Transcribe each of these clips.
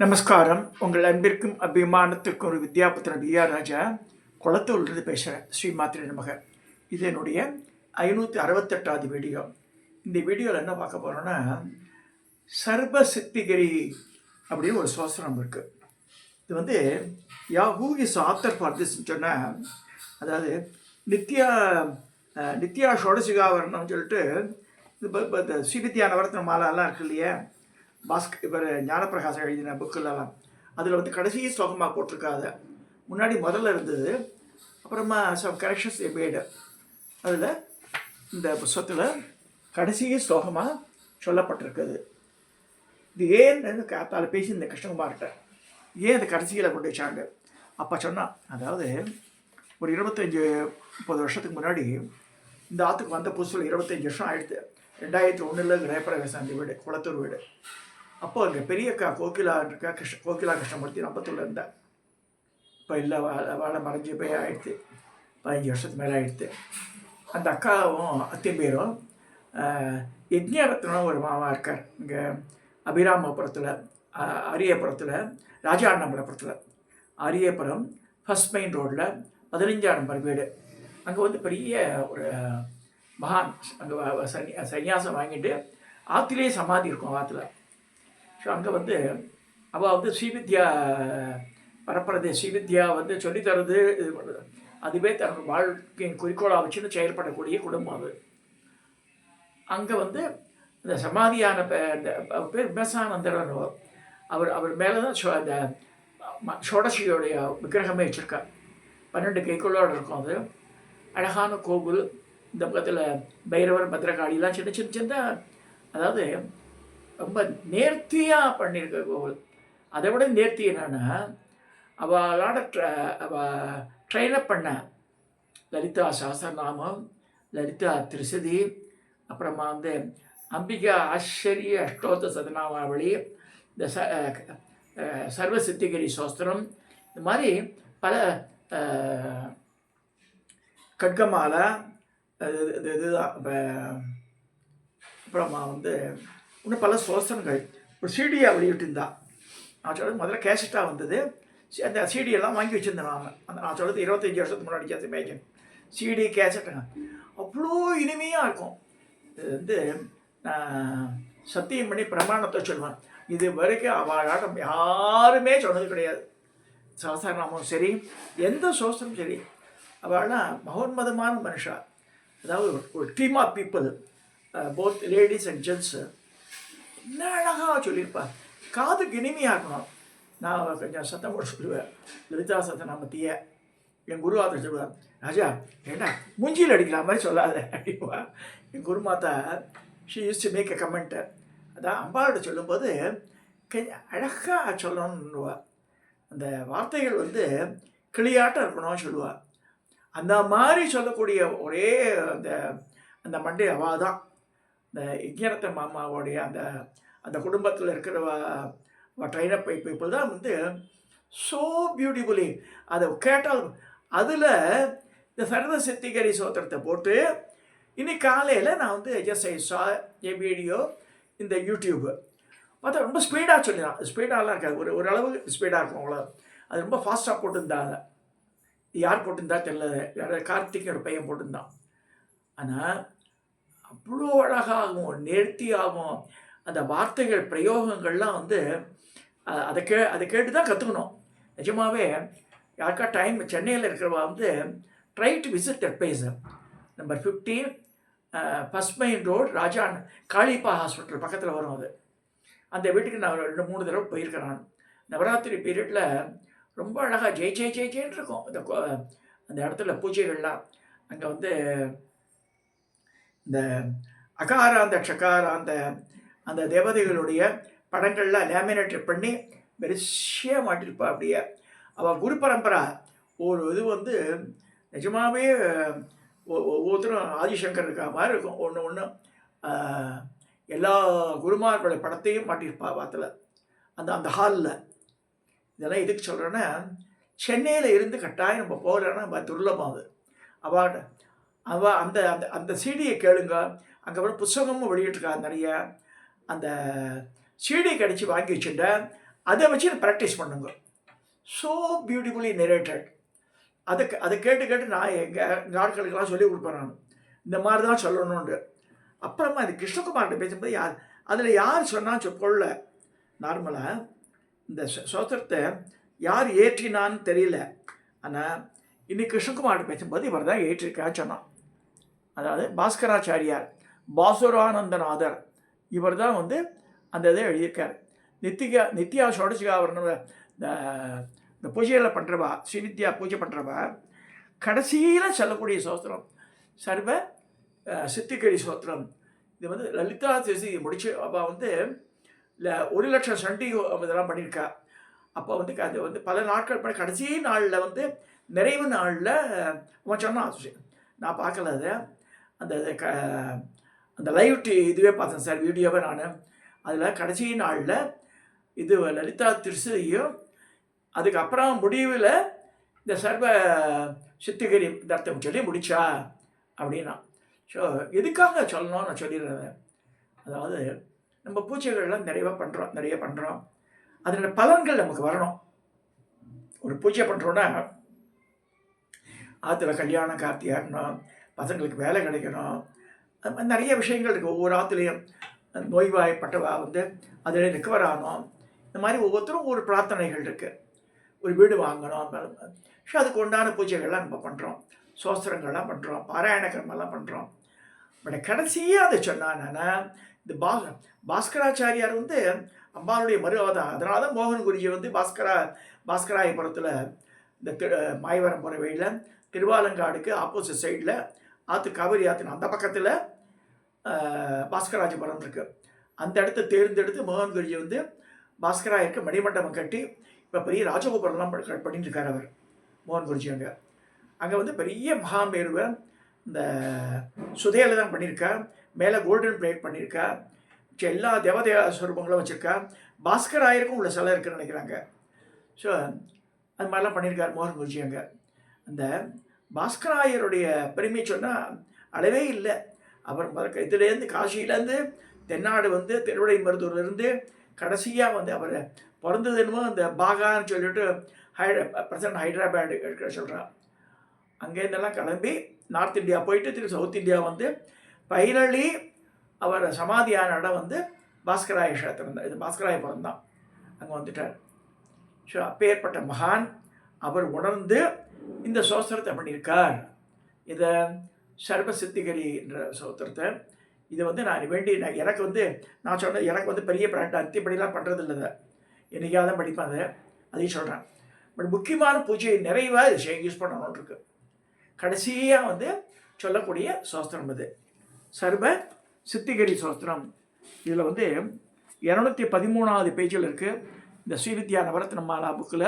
நமஸ்காரம். உங்கள் அன்பிற்கும் அபிமானத்திற்கும் ஒரு வித்யாபுத்திரன் வி ஆர் ராஜா குளத்தூர்லேருந்து பேசுகிறேன். ஸ்ரீமாத்திரை நமக. இது என்னுடைய 568வது வீடியோ. இந்த வீடியோவில் என்ன பார்க்க போகிறோன்னா, சர்வ சித்திகிரி அப்படின்னு ஒரு சோசனம் இருக்குது. இது வந்து ஹூ இஸ் ஆத்தர் ஃபார் திஸ்ன்னு சொன்னால், அதாவது நித்யா ஷோடசிகாவரணம்னு சொல்லிட்டு இந்த ஸ்ரீவித்யா நவரத்ன மாலாலாம் இருக்கு இல்லையா, இவர் ஞானப்பிரகாசம் எழுதின புக்கிலலாம், அதில் வந்து கடைசி ஸ்லோகமாக போட்டிருக்காத. முன்னாடி முதல்ல இருந்தது, அப்புறமா சம் கரெக்ஷன்ஸ் மேடு. அதில் இந்த புஸ்தகத்தில் கடைசி ஸ்லோகமாக சொல்லப்பட்டிருக்குது. இது ஏன்னு காத்தால் பேசி இந்த கிருஷ்ணகுமார்கிட்ட ஏன் அந்த கடைசியில் கொண்டு வச்சாங்க அப்போ சொன்னான். அதாவது ஒரு 25-30 வருஷத்துக்கு முன்னாடி இந்த ஆற்றுக்கு வந்த புதுசில் 25 வருஷம் ஆகிடுது. 2001 கிரகப்பிரவேசம் அந்த வீடு, குளத்தூர் வீடு. அப்போது அங்கே பெரிய கோகிலா இருக்கா, கோகிலா கிருஷ்ணமூர்த்தி நம்பத்தூரில் இருந்தேன். இப்போ இல்லை, வாழை மறைஞ்சி போய் ஆகிடுது, 15 வருஷத்துக்கு மேலே ஆகிடுது. அந்த அக்காவும் அத்தையும் பேரும் யஜ்ஞரத்னம் ஒரு மாமா இருக்கார் இங்கே அபிராமபுரத்தில், அரியபுரத்தில், ராஜாண்ணபுரத்தில். அரியபுரம் ஃபஸ்ட் மெயின் ரோட்டில் 15ஆம் நம்பர் வீடு. அங்கே வந்து பெரிய ஒரு மகான் அங்கே சன்னியாசம் வாங்கிட்டு ஆற்றுலேயே சமாதி இருக்கும் ஆற்றுல. ஸோ அங்கே வந்து அவள் வந்து ஸ்ரீவித்யா பரப்புறது, ஸ்ரீவித்யா வந்து சொல்லித்தரது, இது பண்ணுறது, அதுவே தனக்கு வாழ்க்கையின் குறிக்கோளாக வச்சுன்னு செயல்படக்கூடிய குடும்பம் அது. அங்கே வந்து இந்த சமாதியான பேர் விமசானந்தர், அவர் மேலே தான் அந்த ஷோடசியோடைய விக்கிரகமே வச்சுருக்கா. 12 கைக்குள்ளோடு இருக்கும். அது அழகான கோவில். இந்த பக்கத்தில் பைரவர், பத்திரகாளிலாம் சின்ன சின்ன சின்ன, அதாவது ரொம்ப நேர்த்தியாக பண்ணியிருக்க கோவில். அதை விட நேர்த்தி என்னன்னா, அவளோட ட்ரெயினப் பண்ண லலிதா சஹஸ்ரநாமம், லலிதா திரிசதி, அப்புறமா வந்து அம்பிகா ஆச்சரிய அஷ்டோத்த சதநாமாவளி, இந்த சர்வ சித்திகிரி சோஸ்திரம், இந்த மாதிரி பல கட்கமாலா, இதுதான். அப்புறமா வந்து இன்னும் பல சோஸ்திரங்கள் ஒரு சீடியாக வெளியிட்டிருந்தான். நான் சொல்கிறது முதல்ல கேசட்டாக வந்தது. அந்த சீடியெல்லாம் வாங்கி வச்சுருந்தேன் நான். நான் சொல்கிறது 25 வருஷத்துக்கு முன்னாடி கேசட் மேய்க்கன் சீடி கேசட்டுங்க அவ்வளோ இனிமையாக இருக்கும். இது வந்து சத்தியம் பண்ணி பிரமாணத்தை சொல்லுவேன், இது வரைக்கும் அவளாட்டம் யாருமே சொன்னது கிடையாது. சகஸ்ரநாமம் சரி, எந்த சோஸ்திரம் சரி, அவள்னா மகோன்மதமான மனுஷா. அதாவது ஒரு team of people, both ladies and gents, என்ன அழகாக சொல்லியிருப்பாள். காதுக்கு இனிமையாக இருக்கணும். நான் கொஞ்சம் சத்தம் போட்டு சொல்லுவேன், லலிதா சத்தநாமத்தையே என் குருவாதர் சொல்லுவார், ராஜா ஏண்டா மூஞ்சியில் அடிக்கிற மாதிரி சொல்லாத அப்படிப்பா. என் குருமாதா she use to make a comment. அதான் அம்பாவோட சொல்லும்போது கொஞ்சம் அழகாக சொல்லணுன்னுவா. அந்த வார்த்தைகள் வந்து கிளியாட்டம் இருக்கணும்னு சொல்லுவாள். அந்த மாதிரி சொல்லக்கூடிய ஒரே அந்த அந்த மண்டே அவள் தான். இந்த யஜ்ஞரத்த மாமாவோடைய அந்த அந்த குடும்பத்தில் இருக்கிற ட்ரைனப் பீப்புள் தான் வந்து ஸோ பியூட்டிஃபுல்லி அதை கேட்டால். அதில் இந்த சர்வ சித்திகரி சோத்திரத்தை போட்டு இன்னைக்கு காலையில் நான் வந்து ஜஸ்ட் ஐ சா ஏ வீடியோ இந்த யூடியூப்பு பார்த்தா ரொம்ப ஸ்பீடாக சொல்லிடலாம். ஸ்பீடாகலாம் இருக்காது, ஓரளவு ஸ்பீடாக இருக்கும் அவ்வளோ. அது ரொம்ப ஃபாஸ்ட்டாக போட்டிருந்தாங்க. யார் போட்டிருந்தா தெரியல, யாராவது கார்த்திக் ஒரு பையன் போட்டிருந்தான். ஆனால் அவ்வளோ அழகாகும், நேர்த்தியாகும். அந்த வார்த்தைகள் பிரயோகங்கள்லாம் வந்து அதை கேட்டு தான் கற்றுக்கணும். நிஜமாகவே யாருக்கா டைம் சென்னையில் இருக்கிறவா வந்து try to visit that place. Number 15 first main road, Raja Kalippa hospital பக்கத்தில் வரும் அது. அந்த வீட்டுக்கு நான் 2-3 தடவை போயிருக்கேன். நான் நவராத்திரி பீரியடில் ரொம்ப அழகாக ஜெய் ஜெய் ஜெய் ஜெயின்னு இருக்கும் அந்த இடத்துல பூஜைகள்லாம். அங்கே வந்து இந்த அகாராந்த ஷகாராந்த அந்த தேவதைகளுடைய படங்கள்லாம் லேமினேட் பண்ணி பெருசியாக மாட்டிருப்பா. அப்படியே அவள் குரு பரம்பரா ஒரு இது வந்து நிஜமாகவே ஒவ்வொருத்தரும் ஆதிசங்கர் இருக்கா மாதிரி இருக்கும். ஒன்று எல்லா குருமார்களோட படத்தையும் மாட்டியிருப்பா வாத்தில் அந்த அந்த ஹாலில். இதெல்லாம் எதுக்கு சொல்கிறேன்னா, சென்னையில் இருந்து கட்டாயம் நம்ம போகிறோன்னா நம்ம துர்லபம் அது. அவள் அந்த அந்த அந்த சீடியை கேளுங்க. அங்கே அப்புறம் புத்தகமும் வெளியிட்டிருக்கா நிறைய. அந்த சீடி கடிச்சு வாங்கி வச்சுட்டேன். அதை வச்சு ப்ராக்டிஸ் பண்ணுங்க. So beautifully narrated. அதை கேட்டு கேட்டு நான் எங்கள் ஆட்களுக்கெல்லாம் சொல்லிக் கொடுப்பேன். நான் இந்த மாதிரி தான் சொல்லணும்னு. அப்புறமா இது கிருஷ்ணகுமார்கிட்ட பேசும்போது அதில் யார் சொன்னான்னு சொல்ல, நார்மலாக இந்த சோத்திரத்தை யார் ஏற்றினான்னு தெரியல. ஆனால் இன்னைக்கு கிருஷ்ணகுமார்கிட்ட பேசும்போது இவர் தான் ஏற்றிருக்கான்னு சொன்னான். அதாவது பாஸ்கராச்சாரியார், பாசுரானந்தநாதர், இவர் தான் அந்த இதை எழுதியிருக்கார். நித்யா ஷோடசிகாவரணம் இந்த பூஜையில் பண்ணுறவா, ஸ்ரீவித்யா பூஜை பண்ணுறவா கடைசியில் சொல்லக்கூடிய சோத்திரம் சர்வ சித்திகரி சோத்திரம். இது லலிதா தேசி முடிச்சு அவள் 1,00,000 சண்டி இதெல்லாம் பண்ணியிருக்கா. அப்போ அது பல நாட்கள் பண்ணி கடைசி நாளில் நிறைவு நாளில் அவன் சொன்னான். நான் பார்க்கல அதை, அந்த லைவ் இதுவே பார்த்தேன் சார், வீடியோவை நான். அதில் கடைசி நாளில் இது லலிதா திருசையும் அதுக்கப்புறம் முடிவில் இந்த சர்வ சித்திகரி தர்த்தம் சொல்லி முடிச்சா அப்படின்னா. ஸோ எதுக்காக சொல்லணும்னு நான் சொல்லிடுறேன். அதாவது நம்ம பூஜைகள்லாம் நிறைய பண்ணுறோம். அதோட பலன்கள் நமக்கு வரணும். ஒரு பூஜை பண்ணுறோன்னா ஆற்றுல கல்யாணம் கார்த்திகை ஆகணும், பசங்களுக்கு வேலை கிடைக்கணும், அது மாதிரி நிறைய விஷயங்கள் இருக்குது. ஒவ்வொரு ஆற்றுலையும் நோய்வாய்ப்பட்டவா அதில் ரிக்கவர் ஆகணும். இந்த மாதிரி ஒவ்வொருத்தரும் ஒவ்வொரு பிரார்த்தனைகள் இருக்குது. ஒரு வீடு வாங்கணும். ஸோ அதுக்கு உண்டான பூஜைகள்லாம் நம்ம பண்ணுறோம், சோஸ்திரங்கள்லாம் பண்ணுறோம், பாராயண கர்மெல்லாம் பண்ணுறோம். பட் கடைசியாக அதை சொன்னான்னா இந்த பாஸ்கராச்சாரியார் அம்பாளுடைய மறுவாதம். அதனால தான் மோகன் குருஜி பாஸ்கராயபுரத்தில் இந்த மாயவரம் போகிற வழியில் திருவாலங்காடுக்கு ஆப்போசிட் சைடில் காவிரி ஆற்றுன அந்த பக்கத்தில் பாஸ்கராஜபுரம் இருக்குது. அந்த இடத்த தேர்ந்தெடுத்து மோகன் குருஜி பாஸ்கராயருக்கு மணிமண்டபம் கட்டி இப்போ பெரிய ராஜகோபுரம்லாம் பண்ணிட்டு இருக்கார் அவர் மோகன் குருஜி. அங்கே பெரிய மகாமேருவை இந்த சுதையில் தான் பண்ணியிருக்கா. மேலே கோல்டன் பிளேட் பண்ணியிருக்கா. எல்லா தேவதேவ ஸ்வரூபங்களும் வச்சுருக்கா. பாஸ்கராயருக்கும் உள்ள சிலை இருக்குன்னு நினைக்கிறாங்க. ஸோ அது மாதிரிலாம் பண்ணியிருக்கார் மோகன் குருஜி. அந்த பாஸ்கராயருடைய பெருமை சொன்னால் அளவே இல்லை. அவர் இதுலேருந்து காசியிலேருந்து தென்னாடு திருவிடை மருதூர்லேருந்து கடைசியாக அவர் பிறந்தது என்னமோ அந்த பாகான்னு சொல்லிட்டு பிரசன்ட் ஹைதராபாடு எடுக்க சொல்கிறான். அங்கேருந்தெல்லாம் கிளம்பி நார்த் இந்தியா போயிட்டு திரு சவுத் இந்தியா பைரளி அவர் சமாதியான இடம் பாஸ்கராய கஷேத்திரம் தான். இது பாஸ்கராயபுரம் தான். அங்கே வந்துட்டார். ஸோ அப்பேற்பட்ட மகான் அவர் உணர்ந்து இந்த சோஸ்திரத்தை பண்ணியிருக்கார். இதை சர்வ சித்திகரி என்ற சோத்திரத்தை இதை நான் எனக்கு நான் சொன்ன எனக்கு பெரிய அத்திப்படிலாம் பண்ணுறது இல்லை. என்றைக்காக தான் படிப்பேன் அதையும் சொல்கிறேன். பட் முக்கியமான பூஜையை நிறைவாக இதை யூஸ் பண்ணணும்னு இருக்கு. கடைசியாக சொல்லக்கூடிய சோஸ்திரம் இது சர்வ சித்திகரி சோஸ்திரம். இதில் 213வது பேஜில் இருக்குது. இந்த ஸ்ரீவித்யா நவரத்ன மாலா புக்கில்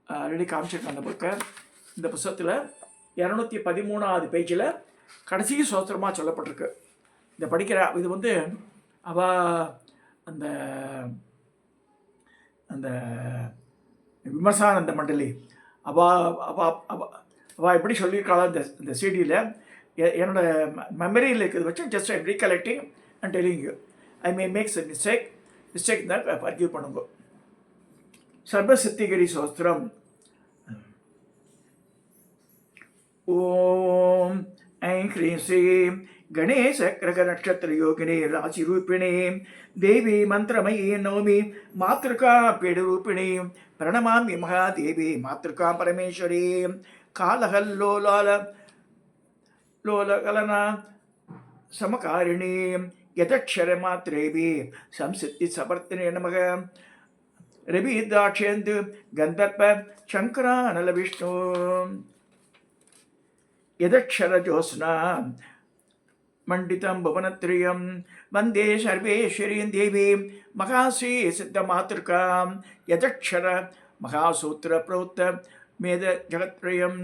ஆல்ரெடி காமிச்சிருக்கேன். அந்த புக்கை இந்த புத்தகத்தில் 213வது பேஜில் கடைசி சோஸ்திரமாக சொல்லப்பட்டிருக்கு. இந்த படிக்கிற இது அந்த அந்த விமர்சானந்த மண்டலி அவள் எப்படி சொல்லியிருக்காளோ இந்த சிடியில் என்னோட மெமரியில் இருக்கிறது வச்சு just I recollecting and telling you. I May maths a mistake தான் ஃபர்கிவ் பண்ணுங்க. சர்வசித்திகரி சோஸ்திரம். ஓம் ऐं ह्रीं श्रीं गणेशग्रहनक्षत्रयोगिनी राशिरूपिणी देवी मंत्रमयी नौमि मातृका पीडरूपिणी प्रणमामि महादेवी मातृका परमेश्वरी कालहल्लोलकलना समकारिणी यदक्षरमात्रेवी संसिद्धिसवर्तिने नमः. रविदाक्षेन्दु गन्धर्व शङ्करानलविष्णु यदक्षर ज्योत्स्ना मंडितं भुवनत्रयं वंदे सर्वेश्वरीं देवीं महाश्री सिद्धमातृकां यदक्षर महासूत्र प्रोक्त मेद जगत्त्रयं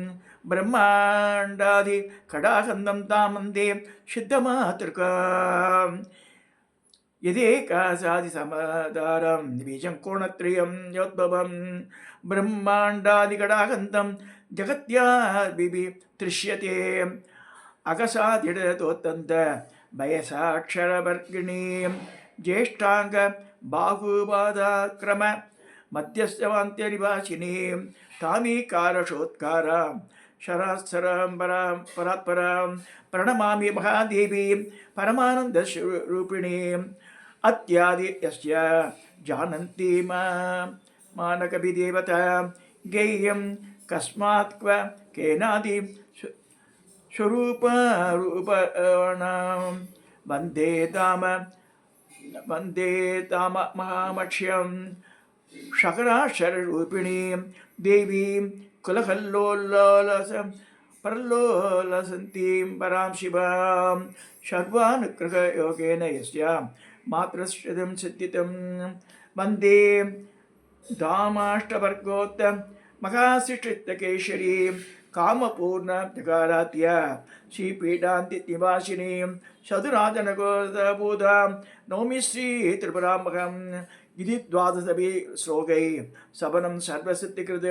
ब्रह्मांडादि कडाखंदं तां वंदे सिद्धमातृकां यदेकासादि समाधारं बीजं कोणत्रयं योद्भवं ब्रह्मांडादि कडाखंदं जगत्या बिबि दृश्यते अगसादिडतोत्तन्त भयसाक्षरवर्गिणी ज्येष्ठांग बाहुपादाक्रम मध्यस्थवान्त्यनिवासिनीं तामीकारशोत्कारां शरात्सरां परात्परां प्रणमामि महादेवीं परमानन्दरूपिणीम् अत्यादि यस्य जानन्ति मानकविदेवता गेयं कस्मात् क्व केनादि स्वरूपरूपाणां वन्दे ताम महामक्ष्यं शकराक्षररूपिणीं देवीं कुलकल्लोलस परलोलसन्तीं परां शिवां सर्वानुग्रहयोगेन यस्यां मात्रश्रितं सिद्धितं वन्दे धामाष्टवर्गोत्त महाशिष्टकेशरीं कामपूर्णजगारात्य श्रीपीठान्तिनिवासिनीं सदुराजनगोदभूतां नौमि श्रीत्रिपुरामहम् इति द्वादशभि श्लोकै सवनं सर्वसिद्धिकृत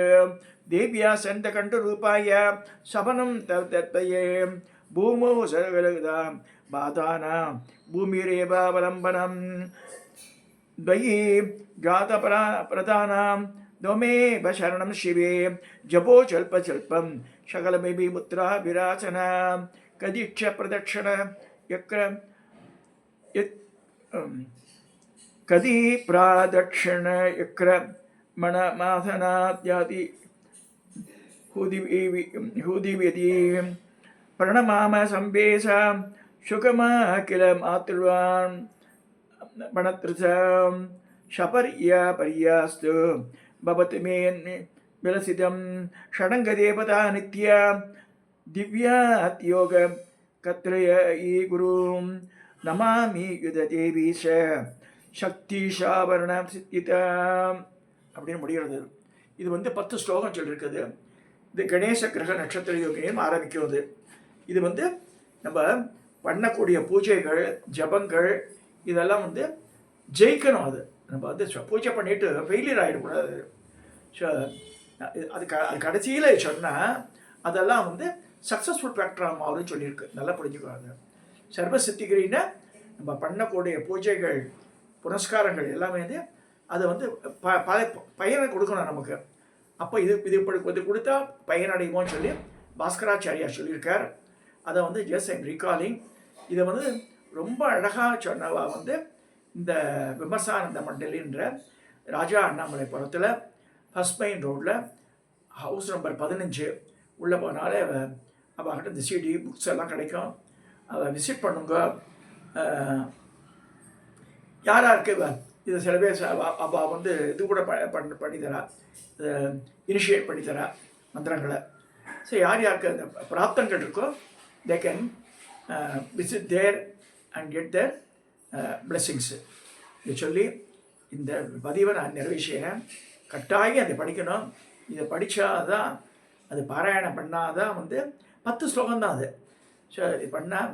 देव्या सन्तकण्ठरूपाय सवनं तर्पये भूमौ सर्वगदां बाधानां भूमिरेवावलम्बनं द्वयि जातप्रधानां दोमेव शरणं शिवे जपोचल्पचल्पं शकलमेवि मुद्रा विराचना कदीक्षप्रदक्षिण यक्र कदी प्रादक्षिण यक्र मणमासनाद्यादि हुदिव्यतीं प्रणमाम संवेशां शुकमा किल मातृवान् मणतृसां शपर्यापर्यास्तु भवति मे विलसितं षडङ्गदेवता नित्या दिव्यात्योग कत्रयी गुरुं नमामि युधदेवीश சக்திஷாவரண சித்திதா அப்படின்னு முடிகிறது. இது 10 ஸ்லோகம் சொல்லியிருக்குது. இது கணேச கிரக நட்சத்திர யோகியம் ஆரம்பிக்கிறது. இது நம்ம பண்ணக்கூடிய பூஜைகள் ஜபங்கள் இதெல்லாம் ஜெயிக்கணும். அது நம்ம பூஜை பண்ணிட்டு ஃபெயிலியர் ஆகிடக்கூடாது. அது கடைசியில் சொன்னால் அதெல்லாம் சக்ஸஸ்ஃபுல் ஃபேக்டராக மாறும்னு சொல்லியிருக்கு. நல்லா புரிஞ்சுக்குவாங்க. சர்வசித்திகிரின்னா நம்ம பண்ணக்கூடிய பூஜைகள் புனஸ்காரங்கள் எல்லாமே அதை பயனை கொடுக்கணும் நமக்கு. அப்போ இது இப்படி கொடுத்தா பயனடைவோன்னு சொல்லி பாஸ்கராச்சாரியா சொல்லியிருக்கார். அதை ஜஸ்ட் ஐம் ரீகாலிங். இதை ரொம்ப அழகாக சொன்னவா இந்த விமர்சானந்த மண்டலின்ற ராஜா அண்ணாமலைபுரத்தில் ஃபர்ஸ்ட் மெயின் ரோட்டில் ஹவுஸ் நம்பர் 15 உள்ளே போனாலே அவகிட்ட இந்த சிடி புக்ஸ் எல்லாம் கிடைக்கும். அதை விசிட் பண்ணுங்க. யாராருக்கு இது சில பேர் அவள் இது கூட பண்ணித்தரா, இனிஷியேட் பண்ணித்தரா மந்திரங்களை. ஸோ யாருக்கு அந்த பிராப்தங்கள் இருக்கோ they can visit there and get their blessings. இது சொல்லி இந்த பதிவை நான் நிறைவேற்றேன். கட்டாயம் அதை படிக்கணும். இதை படித்தாதான், அது பாராயணம் பண்ணாதான் 10 ஸ்லோகம்தான் அது. ஸோ இது பண்ணால்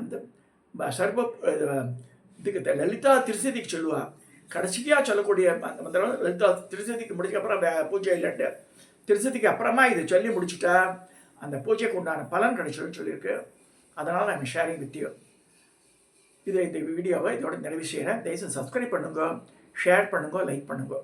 சர்வ இதுக்கு லலிதா திருசதிக்கு சொல்லுவாள். கடைசியாக சொல்லக்கூடிய அந்த மந்திரம் லலிதா திருசதிக்கு முடிச்சக்கப்புறம் பூஜை இல்லைன்ட்டு திருசதிக்கு அப்புறமா இதை சொல்லி முடிச்சுட்டா அந்த பூஜைக்கு உண்டான பலன் கிடைச்சிடும்னு சொல்லியிருக்கு. அதனால் நான் ஷேரிங் வித் யூ. இந்த வீடியோவை இதோட நிறைவு செய்கிறேன். தயவுசெய்து சப்ஸ்கிரைப் பண்ணுங்க, ஷேர் பண்ணுங்க, லைக் பண்ணுங்க.